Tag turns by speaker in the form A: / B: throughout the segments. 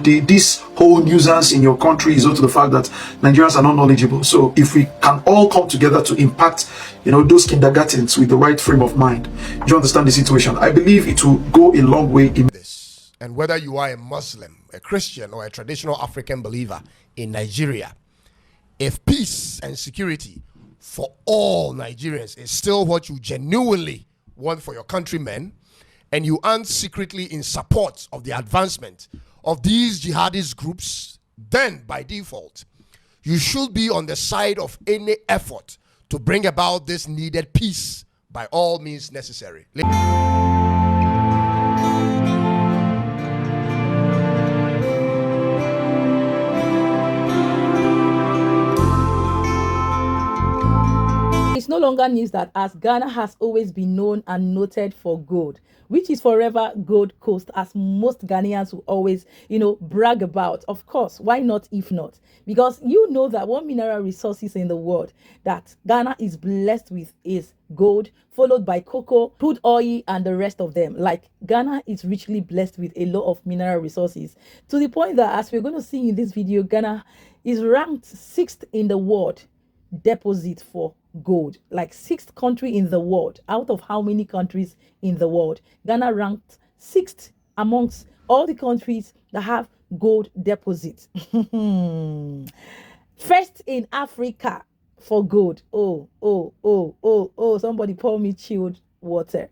A: this whole nuisance in your country is due to the fact that Nigerians are not knowledgeable. So if we can all come together to impact, those kindergartens with the right frame of mind, you understand the situation, I believe it will go a long way in
B: this. And whether you are a Muslim, a Christian, or a traditional African believer in Nigeria, if peace and security for all Nigerians is still what you genuinely want for your countrymen, and you aren't secretly in support of the advancement of these jihadist groups, then by default, you should be on the side of any effort to bring about this needed peace by all means necessary.
C: It's no longer news that as Ghana has always been known and noted for gold, which is forever Gold Coast, as most Ghanaians will always, brag about. Of course, why not if not? Because you know that one mineral resources in the world that Ghana is blessed with is gold, followed by cocoa, crude oil, and the rest of them. Like, Ghana is richly blessed with a lot of mineral resources, to the point that, as we're going to see in this video, Ghana is ranked 6th in the world deposit for gold, like 6th country in the world. Out of how many countries in the world? Ghana ranked 6th amongst all the countries that have gold deposits. First in Africa for gold. Oh, somebody pour me chilled water.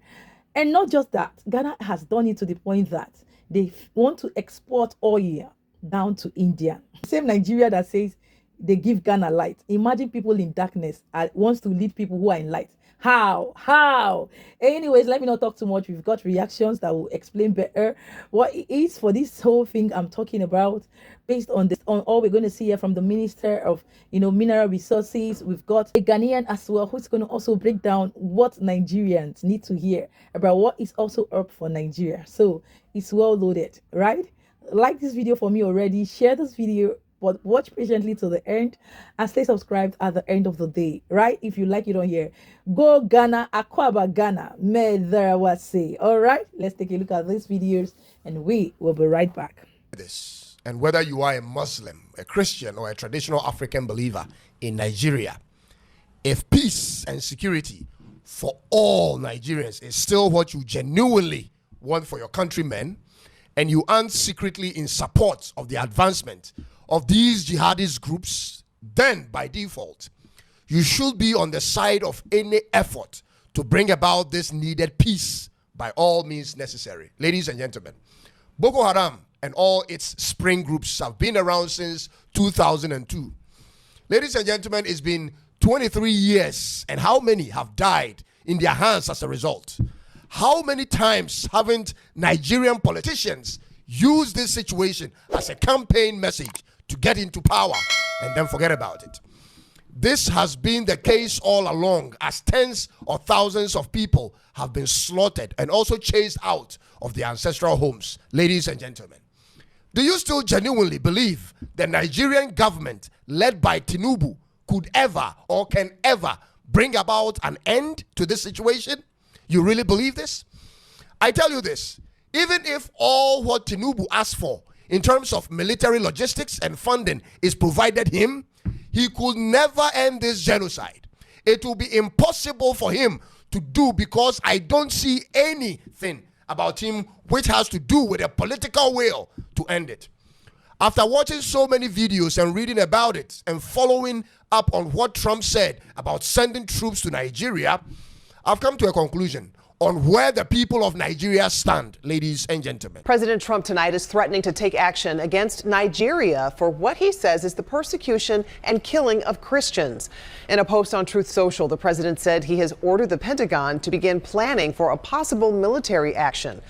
C: And not just that, Ghana has done it to the point that they want to export oil down to India. Same Nigeria that says they give Ghana light. Imagine people in darkness wants to lead people who are in light. How? Anyways, let me not talk too much. We've got reactions that will explain better what it is for this whole thing I'm talking about, based on this, on all we're going to see here from the Minister of Mineral Resources. We've got a Ghanaian as well who's going to also break down what Nigerians need to hear about what is also up for Nigeria. So it's well loaded, right? Like this video for me already, share this video, but watch patiently to the end and stay subscribed at the end of the day, right? If you like it on here, go Ghana, Akwaba Ghana, may there was say. All right, let's take a look at these videos and we will be right back.
B: This. And whether you are a Muslim, a Christian, or a traditional African believer in Nigeria, if peace and security for all Nigerians is still what you genuinely want for your countrymen, and you aren't secretly in support of the advancement of these jihadist groups, then by default, you should be on the side of any effort to bring about this needed peace by all means necessary. Ladies and gentlemen, Boko Haram and all its spring groups have been around since 2002. Ladies and gentlemen, it's been 23 years, and how many have died in their hands as a result? How many times haven't Nigerian politicians used this situation as a campaign message to get into power and then forget about it? This has been the case all along, as tens of thousands of people have been slaughtered and also chased out of their ancestral homes. Ladies and gentlemen, do you still genuinely believe the Nigerian government led by Tinubu could ever or can ever bring about an end to this situation? You really believe this? I tell you this, even if all what Tinubu asked for in terms of military logistics and funding is provided him, he could never end this genocide. It will be impossible for him to do, because I don't see anything about him which has to do with a political will to end it. After watching so many videos and reading about it and following up on what Trump said about sending troops to Nigeria, I've come to a conclusion on where the people of Nigeria stand, ladies and gentlemen.
D: President Trump tonight is threatening to take action against Nigeria for what he says is the persecution and killing of Christians. In a post on Truth Social, the president said he has ordered the Pentagon to begin planning for a possible military action.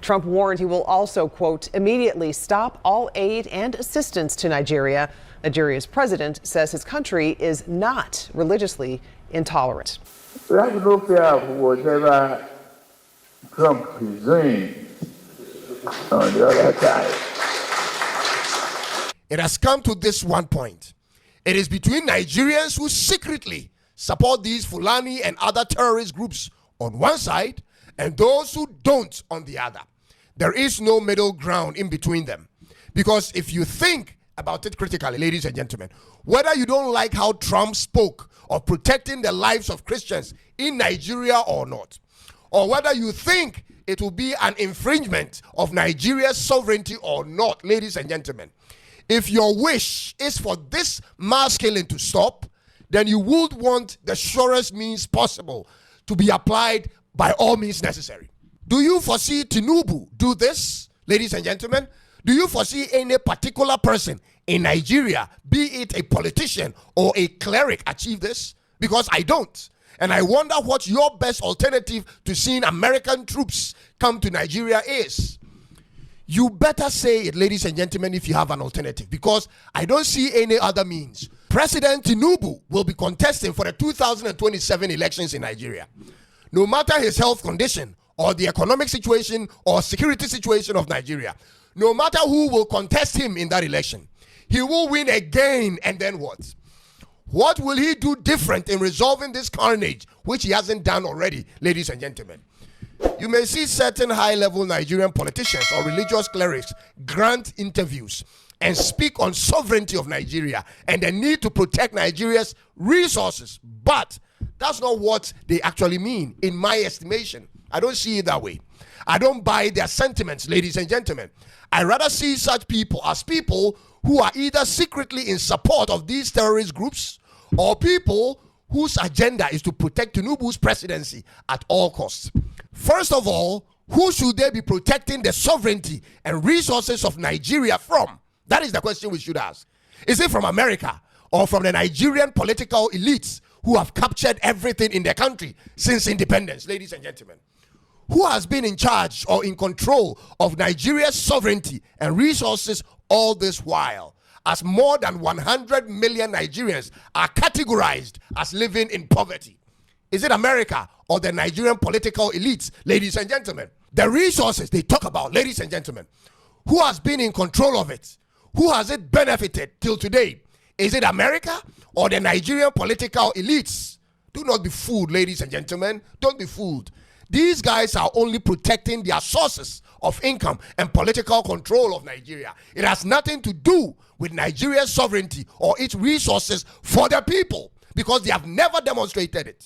D: Trump warned he will also, quote, immediately stop all aid and assistance to Nigeria. Nigeria's president says his country is not religiously intolerant.
E: We have no fear of whatever Trump is doing on the other side.
B: It has come to this one point. It is between Nigerians who secretly support these Fulani and other terrorist groups on one side and those who don't on the other. There is no middle ground in between them. Because if you think about it critically, ladies and gentlemen, whether you don't like how Trump spoke of protecting the lives of Christians in Nigeria or not, or whether you think it will be an infringement of Nigeria's sovereignty or not, ladies and gentlemen, if your wish is for this mass killing to stop, then you would want the surest means possible to be applied by all means necessary. Do you foresee Tinubu do this, ladies and gentlemen? Do you foresee any particular person in Nigeria, be it a politician or a cleric, achieve this? Because I don't. And I wonder what your best alternative to seeing American troops come to Nigeria is. You better say it, ladies and gentlemen, if you have an alternative, because I don't see any other means. President Tinubu will be contesting for the 2027 elections in Nigeria. No matter his health condition or the economic situation or security situation of Nigeria, no matter who will contest him in that election, he will win again. And then what? What will he do different in resolving this carnage, which he hasn't done already, ladies and gentlemen? You may see certain high-level Nigerian politicians or religious clerics grant interviews and speak on sovereignty of Nigeria and the need to protect Nigeria's resources. But that's not what they actually mean, in my estimation. I don't see it that way. I don't buy their sentiments, ladies and gentlemen. I rather see such people as people who are either secretly in support of these terrorist groups or people whose agenda is to protect Tinubu's presidency at all costs. First of all, who should they be protecting the sovereignty and resources of Nigeria from? That is the question we should ask. Is it from America or from the Nigerian political elites who have captured everything in their country since independence, ladies and gentlemen? Who has been in charge or in control of Nigeria's sovereignty and resources all this while, as more than 100 million Nigerians are categorized as living in poverty? Is it America or the Nigerian political elites, ladies and gentlemen? The resources they talk about, ladies and gentlemen, who has been in control of it? Who has it benefited till today? Is it America or the Nigerian political elites? Do not be fooled, ladies and gentlemen. Don't be fooled. These guys are only protecting their sources of income and political control of Nigeria. It has nothing to do with Nigeria's sovereignty or its resources for the people, because they have never demonstrated it.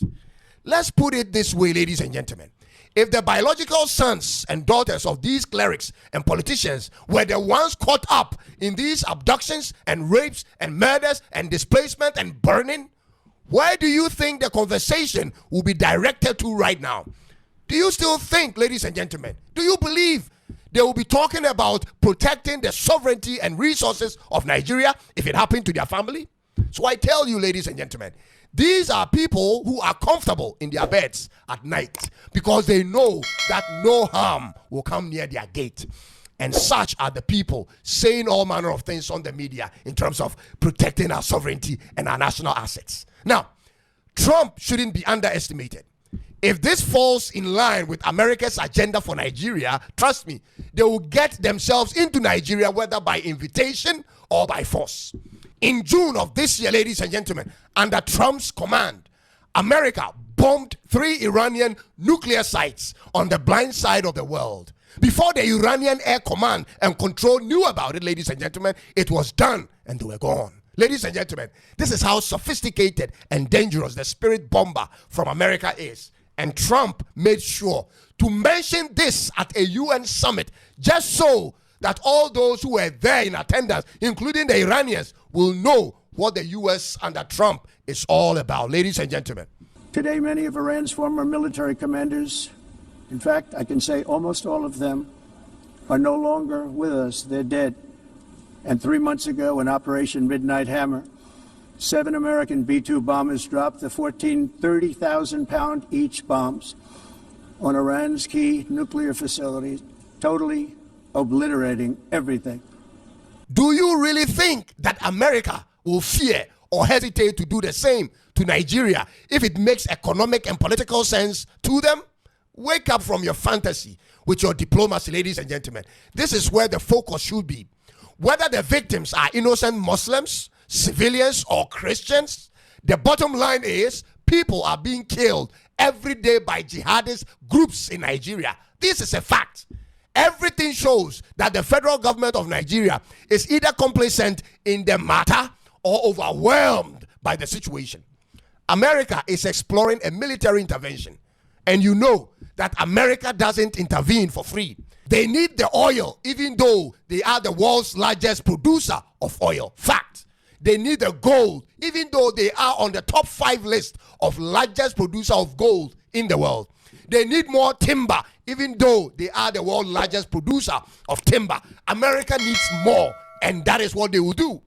B: Let's put it this way, ladies and gentlemen. If the biological sons and daughters of these clerics and politicians were the ones caught up in these abductions and rapes and murders and displacement and burning, where do you think the conversation will be directed to right now? Do you still think, ladies and gentlemen, do you believe they will be talking about protecting the sovereignty and resources of Nigeria if it happened to their family? So I tell you, ladies and gentlemen, these are people who are comfortable in their beds at night because they know that no harm will come near their gate. And such are the people saying all manner of things on the media in terms of protecting our sovereignty and our national assets. Now, Trump shouldn't be underestimated. If this falls in line with America's agenda for Nigeria, trust me, they will get themselves into Nigeria, whether by invitation or by force. In June of this year, ladies and gentlemen, under Trump's command, America bombed 3 Iranian nuclear sites on the blind side of the world. Before the Iranian Air Command and Control knew about it, ladies and gentlemen, it was done and they were gone. Ladies and gentlemen, this is how sophisticated and dangerous the spirit bomber from America is. And Trump made sure to mention this at a UN summit just so that all those who were there in attendance, including the Iranians, will know what the US under Trump is all about. Ladies and gentlemen.
F: Today, many of Iran's former military commanders, in fact, I can say almost all of them, are no longer with us. They're dead. And 3 months ago, in Operation Midnight Hammer, 7 American B-2 bombers dropped the 14 30,000-pound each bombs on Iran's key nuclear facilities, totally obliterating everything.
B: Do you really think that America will fear or hesitate to do the same to Nigeria if it makes economic and political sense to them? Wake up from your fantasy with your diplomacy, ladies and gentlemen. This is where the focus should be. Whether the victims are innocent Muslims, civilians, or Christians, the bottom line is people are being killed every day by jihadist groups in Nigeria. This is a fact. everything shows that the federal government of Nigeria is either complacent in the matter or overwhelmed by the situation. America is exploring a military intervention, and you know that America doesn't intervene for free. They need the oil, even though they are the world's largest producer of oil. Fact. They need the gold, even though they are on the top 5 list of largest producer of gold in the world. They need more timber, even though they are the world's largest producer of timber. America needs more, and that is what they will do.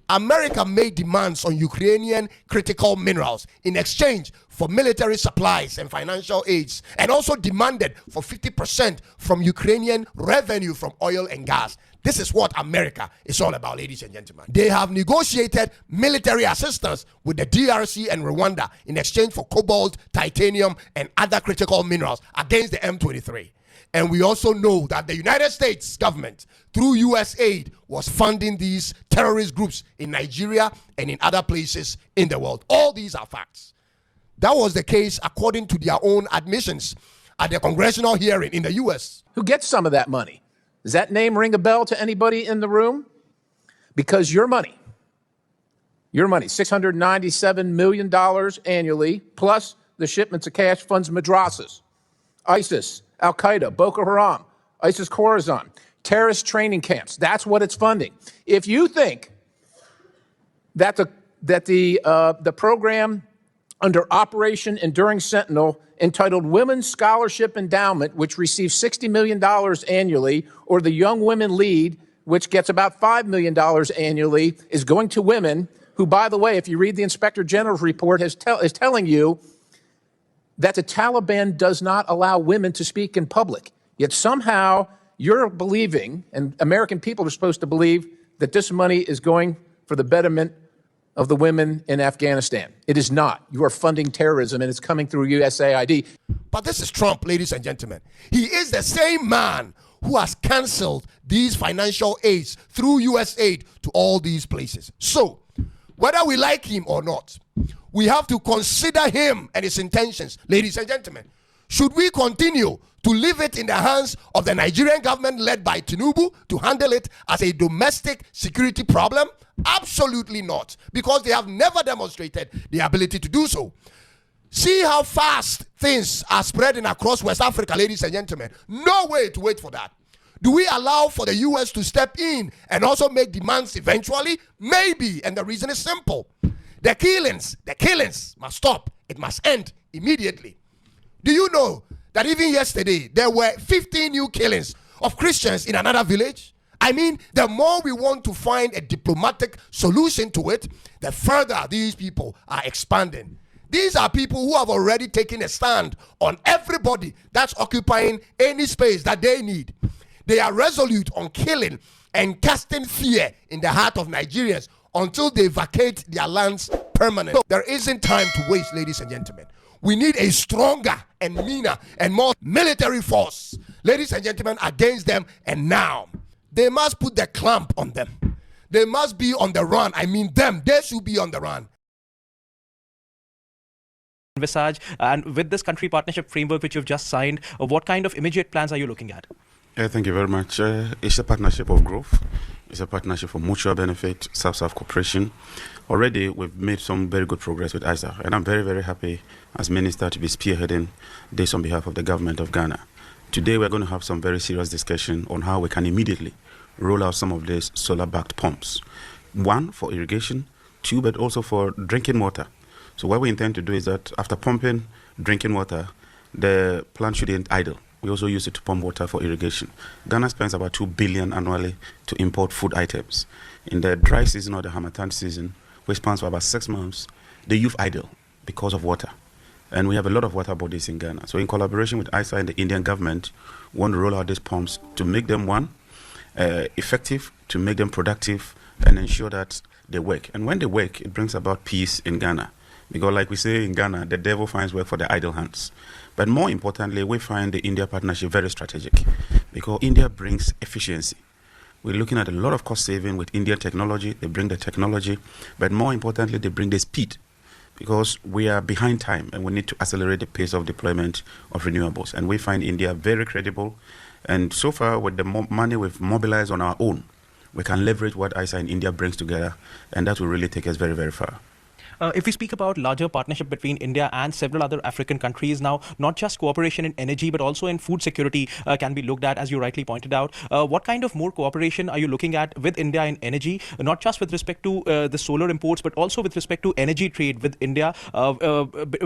B: America made demands on Ukrainian critical minerals in exchange for military supplies and financial aids, and also demanded for 50% from Ukrainian revenue from oil and gas. This is what America is all about, ladies and gentlemen. They have negotiated military assistance with the DRC and Rwanda in exchange for cobalt, titanium, and other critical minerals against the M23. And we also know that the United States government, through US aid, was funding these terrorist groups in Nigeria and in other places in the world. All these are facts. That was the case according to their own admissions at the congressional hearing in the US.
G: Who gets some of that money? Does that name ring a bell to anybody in the room? Because your money, $697 million annually, plus the shipments of cash funds madrasas, ISIS, Al-Qaeda, Boko Haram, ISIS Khorasan, terrorist training camps. That's what it's funding. If you think that the program under Operation Enduring Sentinel entitled Women's Scholarship Endowment, which receives $60 million annually, or the Young Women Lead, which gets about $5 million annually, is going to women who, by the way, if you read the Inspector General's report, is telling you that the Taliban does not allow women to speak in public. Yet somehow you're believing, and American people are supposed to believe, that this money is going for the betterment of the women in Afghanistan. It is not. You are funding terrorism, and it's coming through USAID.
B: But this is Trump, ladies and gentlemen. He is the same man who has canceled these financial aids through US aid to all these places. So, whether we like him or not, we have to consider him and his intentions. Ladies and gentlemen, should we continue to leave it in the hands of the Nigerian government led by Tinubu to handle it as a domestic security problem? Absolutely not, because they have never demonstrated the ability to do so. See how fast things are spreading across West Africa, ladies and gentlemen. No way to wait for that. Do we allow for the US to step in and also make demands eventually? Maybe, and the reason is simple. The killings must stop. It must end immediately. Do you know that even yesterday, there were 15 new killings of Christians in another village? I mean, the more we want to find a diplomatic solution to it, the further these people are expanding. These are people who have already taken a stand on everybody that's occupying any space that they need. They are resolute on killing and casting fear in the heart of Nigerians until they vacate their lands permanently. There isn't time to waste, ladies and gentlemen. We need a stronger and meaner and more military force, ladies and gentlemen, against them, and now. They must put the clamp on them. They must be on the run. I mean them. They should be on the run.
H: Envisage, and with this country partnership framework which you've just signed, what kind of immediate plans are you looking at?
I: Thank you very much. It's a partnership of growth. It's a partnership for mutual benefit, South-South cooperation. Already, we've made some very good progress with ISA, and I'm very, very happy as Minister to be spearheading this on behalf of the government of Ghana. Today, we're going to have some very serious discussion on how we can immediately roll out some of these solar-backed pumps. One, for irrigation. Two, but also for drinking water. So what we intend to do is that after pumping drinking water, the plant shouldn't idle. We also use it to pump water for irrigation. Ghana spends about 2 billion annually to import food items. In the dry season or the Harmattan season, which spans for about 6 months, the youth idle because of water. And we have a lot of water bodies in Ghana. So in collaboration with ISA and the Indian government, we want to roll out these pumps to make them, one, effective, to make them productive, and ensure that they work. And when they work, it brings about peace in Ghana. Because like we say in Ghana, the devil finds work for the idle hands. But more importantly, we find the India partnership very strategic because India brings efficiency. We're looking at a lot of cost saving with Indian technology. They bring the technology, but more importantly, they bring the speed because we are behind time and we need to accelerate the pace of deployment of renewables. And we find India very credible And so far, with the money we've mobilized on our own, we can leverage what ISA and India brings together, and that will really take us very, very far.
H: If we speak about larger partnership between India and several other African countries now, not just cooperation in energy, but also in food security can be looked at, as you rightly pointed out. What kind of more cooperation are you looking at with India in energy, not just with respect to the solar imports, but also with respect to energy trade with India,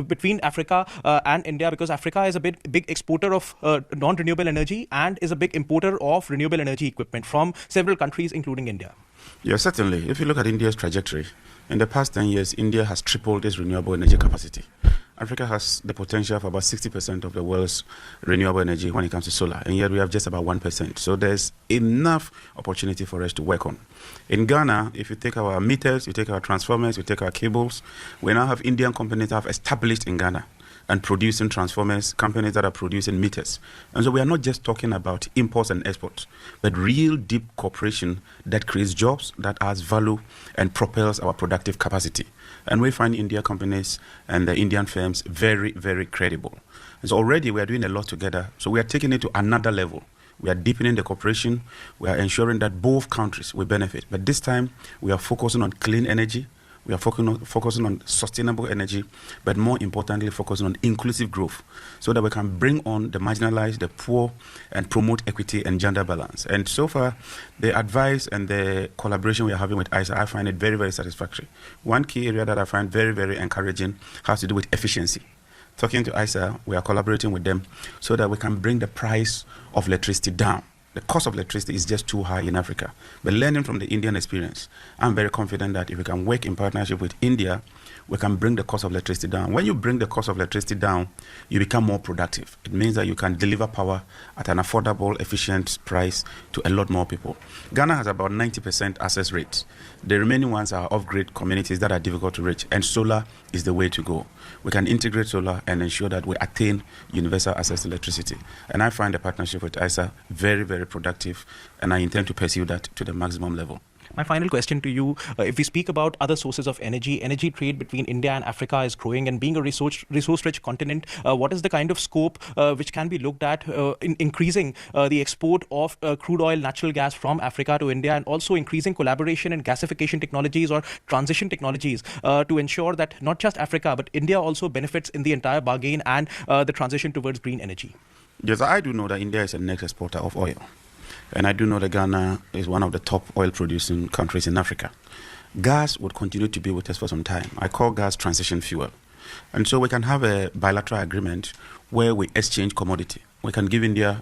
H: between Africa and India, because Africa is a big exporter of non-renewable energy and is a big importer of renewable energy equipment from several countries, including India.
I: Yeah, certainly. If you look at India's trajectory, in the past 10 years, India has tripled its renewable energy capacity. Africa has the potential for about 60% of the world's renewable energy when it comes to solar, and yet we have just about 1%. So there's enough opportunity for us to work on. In Ghana, if you take our meters, you take our transformers, you take our cables, we now have Indian companies that have established in Ghana and producing transformers, companies that are producing meters. And so we are not just talking about imports and exports, but real deep cooperation that creates jobs, that adds value, and propels our productive capacity. And we find Indian companies and the Indian firms very, very credible. And so already we are doing a lot together. So we are taking it to another level. We are deepening the cooperation. We are ensuring that both countries will benefit. But this time, we are focusing on clean energy. We are focusing on sustainable energy, but more importantly, focusing on inclusive growth so that we can bring on the marginalized, the poor, and promote equity and gender balance. And so far, the advice and the collaboration we are having with ISA, I find it very, very satisfactory. One key area that I find very, very encouraging has to do with efficiency. Talking to ISA, we are collaborating with them so that we can bring the price of electricity down. The cost of electricity is just too high in Africa. But learning from the Indian experience, I'm very confident that if we can work in partnership with India, we can bring the cost of electricity down. When you bring the cost of electricity down, you become more productive. It means that you can deliver power at an affordable, efficient price to a lot more people. Ghana has about 90% access rate. The remaining ones are off-grid communities that are difficult to reach, and solar is the way to go. We can integrate solar and ensure that we attain universal access to electricity. And I find the partnership with ISA very, very productive, and I intend to pursue that to the maximum level.
H: My final question to you, if we speak about other sources of energy trade between India and Africa is growing, and being a resource-rich continent, what is the kind of scope which can be looked at in increasing the export of crude oil, natural gas from Africa to India, and also increasing collaboration in gasification technologies or transition technologies to ensure that not just Africa, but India also benefits in the entire bargain and the transition towards green energy?
I: Yes, I do know that India is the next exporter of oil. And I do know that Ghana is one of the top oil-producing countries in Africa. Gas would continue to be with us for some time. I call gas transition fuel. And so we can have a bilateral agreement where we exchange commodity. We can give India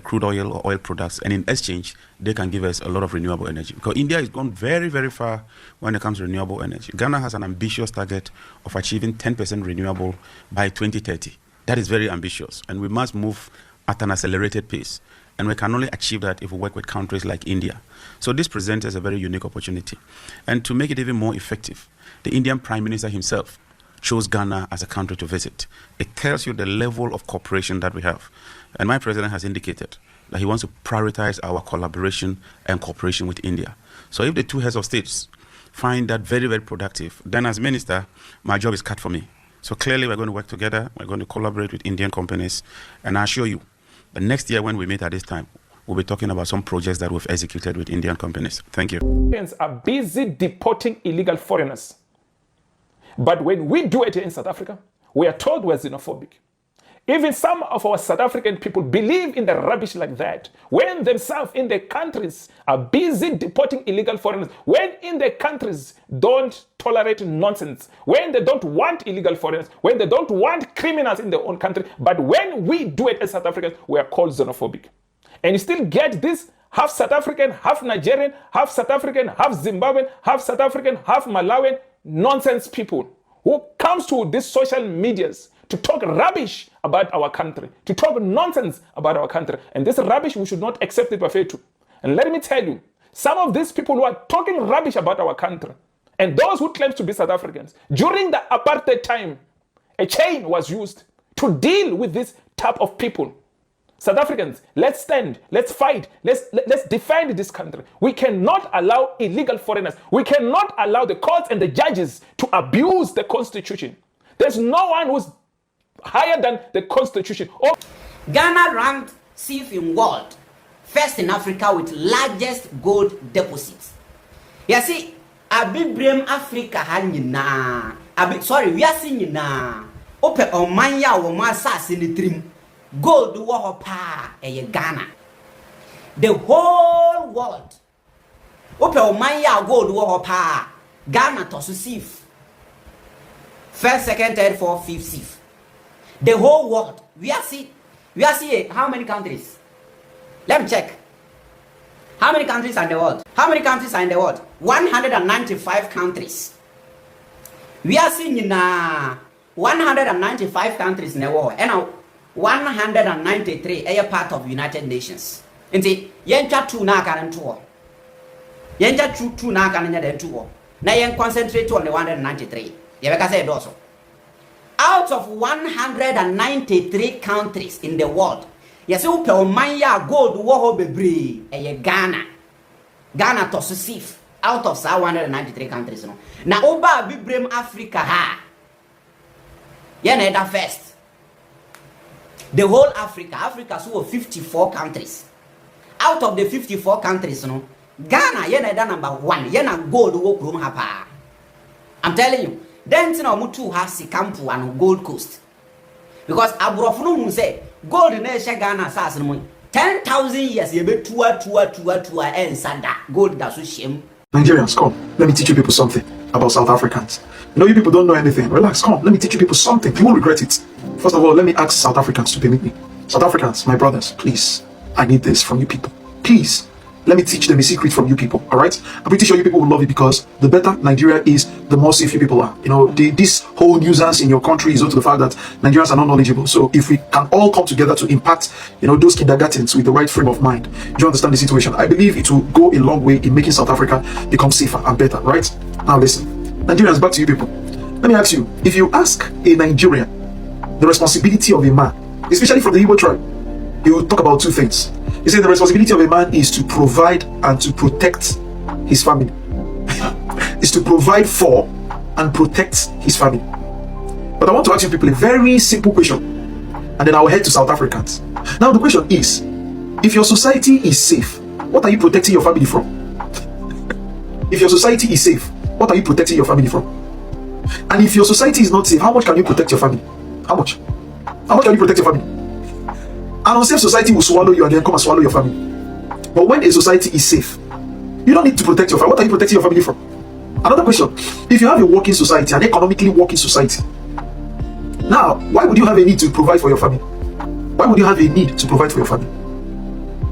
I: crude oil or oil products, and in exchange, they can give us a lot of renewable energy. Because India has gone very, very far when it comes to renewable energy. Ghana has an ambitious target of achieving 10% renewable by 2030. That is very ambitious, and we must move at an accelerated pace. And we can only achieve that if we work with countries like India. So this presents us a very unique opportunity. And to make it even more effective, the Indian Prime Minister himself chose Ghana as a country to visit. It tells you the level of cooperation that we have. And my president has indicated that he wants to prioritize our collaboration and cooperation with India. So if the two heads of states find that very, very productive, then as minister, my job is cut for me. So clearly we're going to work together, we're going to collaborate with Indian companies, and I assure you, the next year when we meet at this time, we'll be talking about some projects that we've executed with Indian companies. Thank you.
J: Nigerians are busy deporting illegal foreigners. But when we do it in South Africa, we are told we're xenophobic. Even some of our South African people believe in the rubbish like that, when themselves in their countries are busy deporting illegal foreigners, when in their countries don't tolerate nonsense, when they don't want illegal foreigners, when they don't want criminals in their own country. But when we do it as South Africans, we are called xenophobic. And you still get this half South African, half Nigerian, half South African, half Zimbabwean, half South African, half Malawian nonsense people who comes to these social medias to talk rubbish about our country, to talk nonsense about our country. And this rubbish, we should not accept it, Bafetu. And let me tell you, some of these people who are talking rubbish about our country, and those who claim to be South Africans, during the apartheid time, a chain was used to deal with this type of people. South Africans, let's stand, let's fight, let's defend this country. We cannot allow illegal foreigners. We cannot allow the courts and the judges to abuse the Constitution. There's no one who's higher than the Constitution.
K: Ghana ranked sieve in world, first in Africa with largest gold deposits. You see, Abibrem Africa hanyina. Sorry, we are seeing na. Ope omanya wo masas in the trim. Gold wo pa Ghana. The whole world. Ope omanya gold wo pa Ghana to sieve. First, second, third, fourth, fifth, sixth. The whole world. We are see how many countries? Let me check. How many countries are in the world? How many countries are in the world? 195 countries. We are seeing 195 countries in the world. And now 193 are part of United Nations. And see, yencha two na karan tour. Yencha two na karan den tour. Now yen concentrate on the 193. Yebeka say also. Out of 193 countries in the world, yes, you pay manya gold wo bebre Ghana. Ghana to sieve out of 193 countries. No. Now oba bibrem Africa ha. Yen that first. The whole Africa so 54 countries. Out of the 54 countries, no, Ghana yen that number 1. Yen a gold wo krum hapa. I'm telling you. Then mutu has Sikampu and Gold Coast. Because Abrofunu say gold in Ghana says 10,000 years you be tua and sada gold that's shame.
A: Nigerians, come, let me teach you people something about South Africans. You know, you people don't know anything. Relax, come, let me teach you people something. You won't regret it. First of all, let me ask South Africans to permit me. South Africans, my brothers, please, I need this from you people. Please, let me teach them a secret from you people, all right? I'm pretty sure you people will love it because the better Nigeria is, the more safe you people are. You know, this whole nuisance in your country is due to the fact that Nigerians are not knowledgeable. So if we can all come together to impact, you know, those kindergartens with the right frame of mind, do you understand the situation? I believe it will go a long way in making South Africa become safer and better, right? Now listen, Nigerians, back to you people. Let me ask you, if you ask a Nigerian the responsibility of a man, especially from the Igbo tribe, he will talk about two things. He said the responsibility of a man is to provide and to protect his family. Is to provide for and protect his family. But I want to ask you people a very simple question, and then I will head to South Africans. Now the question is, if your society is safe, what are you protecting your family from? If your society is safe, what are you protecting your family from? And if your society is not safe, how much can you protect your family? How much? How much can you protect your family? An unsafe society will swallow you and then come and swallow your family. But when a society is safe, you don't need to protect your family. What are you protecting your family from? Another question. If you have a working society, an economically working society, now, why would you have a need to provide for your family? Why would you have a need to provide for your family?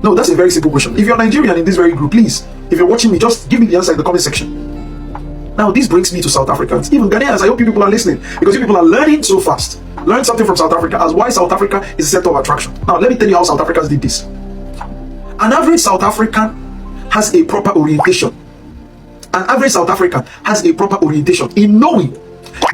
A: No, that's a very simple question. If you're Nigerian in this very group, please, if you're watching me, just give me the answer in the comment section. Now, this brings me to South Africans. Even Ghanaians, I hope you people are listening, because you people are learning so fast. Learn something from South Africa as why South Africa is a center of attraction. Now, let me tell you how South Africans did this. An average South African has a proper orientation. An average South African has a proper orientation in knowing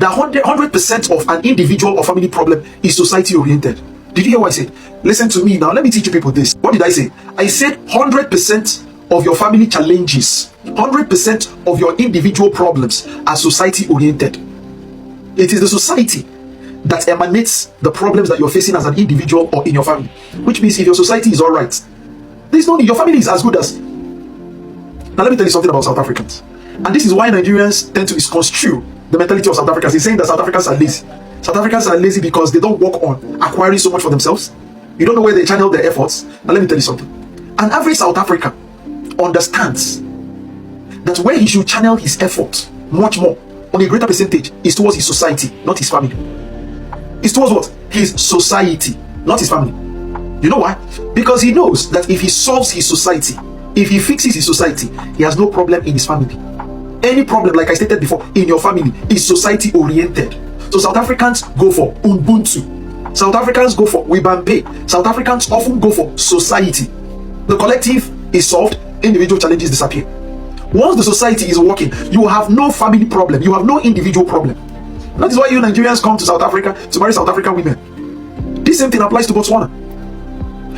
A: that 100% of an individual or family problem is society oriented. Did you hear what I said? Listen to me now. Let me teach you people this. What did I say? I said 100% of your family challenges, 100% of your individual problems are society oriented. It is the society that emanates the problems that you're facing as an individual or in your family. Which means if your society is all right, there's no need. Your family is as good as. Now let me tell you something about South Africans. And this is why Nigerians tend to misconstrue the mentality of South Africans. He's saying that South Africans are lazy. South Africans are lazy because they don't work on acquiring so much for themselves. You don't know where they channel their efforts. Now let me tell you something. An average South African understands that where he should channel his effort much more on a greater percentage is towards his society, not his family. It's towards what? His society, not his family. You know why? Because he knows that if he solves his society, if he fixes his society, he has no problem in his family. Any problem, like I stated before, in your family is society oriented. So South Africans go for Ubuntu. South Africans go for Wibampe. South Africans often go for society. The collective is solved, individual challenges disappear. Once the society is working, you have no family problem, you have no individual problem. That is why you Nigerians come to South Africa to marry South African women. This same thing applies to Botswana.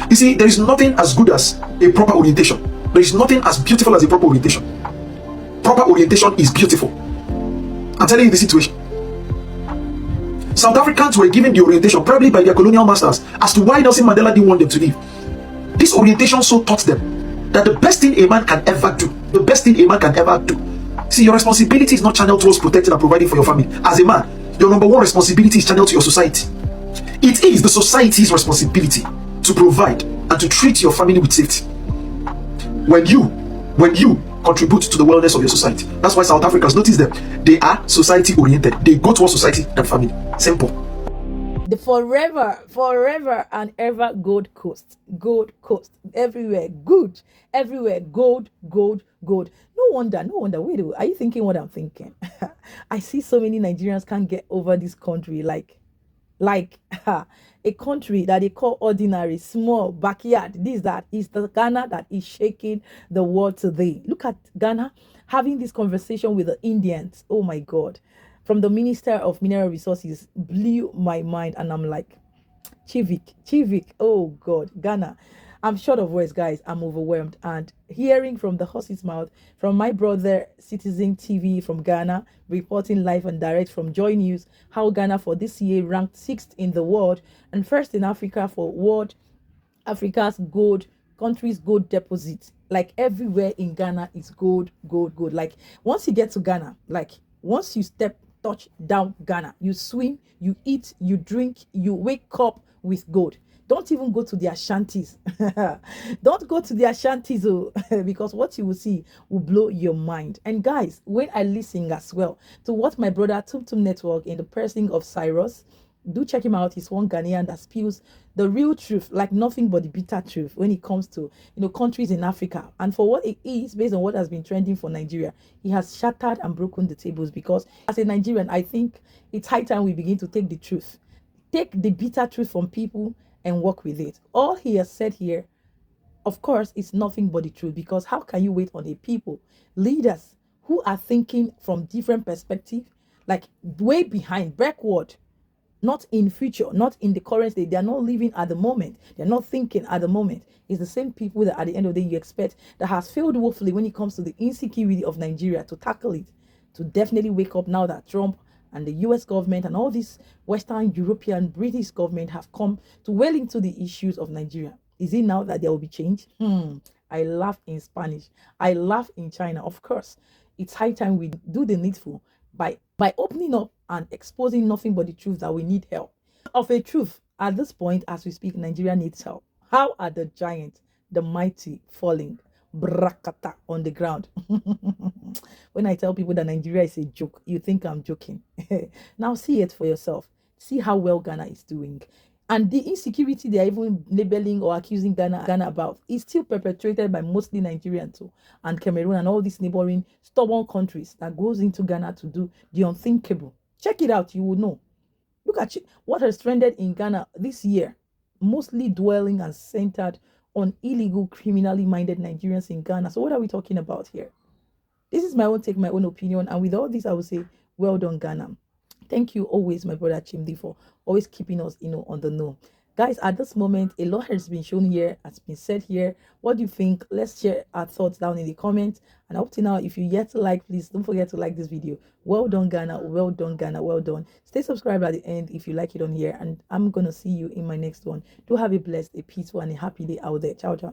A: You see, there is nothing as good as a proper orientation. There is nothing as beautiful as a proper orientation. Proper orientation is beautiful. I'm telling you the situation. South Africans were given the orientation probably by their colonial masters as to why Nelson Mandela didn't want them to leave. this orientation so taught them that the best thing a man can ever do, the best thing a man can ever do. See, your responsibility is not channeled towards protecting and providing for your family. As a man, your number one responsibility is channeled to your society. It is the society's responsibility to provide and to treat your family with safety. When you contribute to the wellness of your society. That's why South Africans, notice them. They are society oriented. They go towards society and family. Simple.
C: The forever and ever Gold Coast. Everywhere good. Everywhere gold. No wonder. Wait, are you thinking what I'm thinking? I see so many Nigerians can't get over this country. Like a country that they call ordinary, small, backyard. That is the Ghana that is shaking the world today. Look at Ghana having this conversation with the Indians. Oh my God. From the Minister of Mineral Resources blew my mind, and I'm like, Chivik, oh God, Ghana. I'm short of words, guys. I'm overwhelmed. And hearing from the horse's mouth, from my brother, Citizen TV from Ghana, reporting live and direct from Joy News, how Ghana for this year ranked 6th in the world and 1st in Africa for Africa's country's gold deposit. Like everywhere in Ghana is gold. Like once you get to Ghana, like once you touch down Ghana, you swim, you eat, you drink, you wake up with gold. Don't even go to their shanties. Don't go to their shanties, because what you will see will blow your mind. And guys, when I listen as well to what my brother Tum Network in the person of Cyrus, do check him out. He's one Ghanaian that spills the real truth, like nothing but the bitter truth when it comes to countries in Africa. And for what it is, based on what has been trending for Nigeria, he has shattered and broken the tables. Because as a Nigerian, I think it's high time we begin to take the bitter truth from people and work with it. All he has said here, of course, is nothing but the truth. Because how can you wait on a people, leaders who are thinking from different perspective, like way behind, backward, not in future, not in the current state. They are not living at the moment. They're not thinking at the moment. It's the same people that at the end of the day you expect that has failed woefully when it comes to the insecurity of Nigeria to tackle it, to definitely wake up now that Trump and the US government and all these Western European, British government have come to well into the issues of Nigeria. Is it now that there will be change? I laugh in Spanish. I laugh in China. Of course, it's high time we do the needful by opening up and exposing nothing but the truth that we need help. Of a truth, at this point, as we speak, Nigeria needs help. How are the giants, the mighty, falling? Brakata on the ground. When I tell people that Nigeria is a joke, you think I'm joking. Now see it for yourself. See how well Ghana is doing. And the insecurity they are even labeling or accusing Ghana about is still perpetrated by mostly Nigerians too, and Cameroon and all these neighboring stubborn countries that goes into Ghana to do the unthinkable. Check it out, you will know. Look at what has trended in Ghana this year, mostly dwelling and centered on illegal, criminally minded Nigerians in Ghana. So what are we talking about here? This is my own take, my own opinion. And with all this, I will say, well done, Ghana. Thank you always, my brother Chimdi, for always keeping us, on the know. Guys, at this moment, a lot has been shown here, has been said here. What do you think? Let's share our thoughts down in the comments. And up to now, if you yet to like, please don't forget to like this video. Well done, Ghana. Well done, Ghana. Well done. Stay subscribed at the end if you like it on here. And I'm going to see you in my next one. Do have a blessed, a peaceful, and a happy day out there. Ciao, ciao.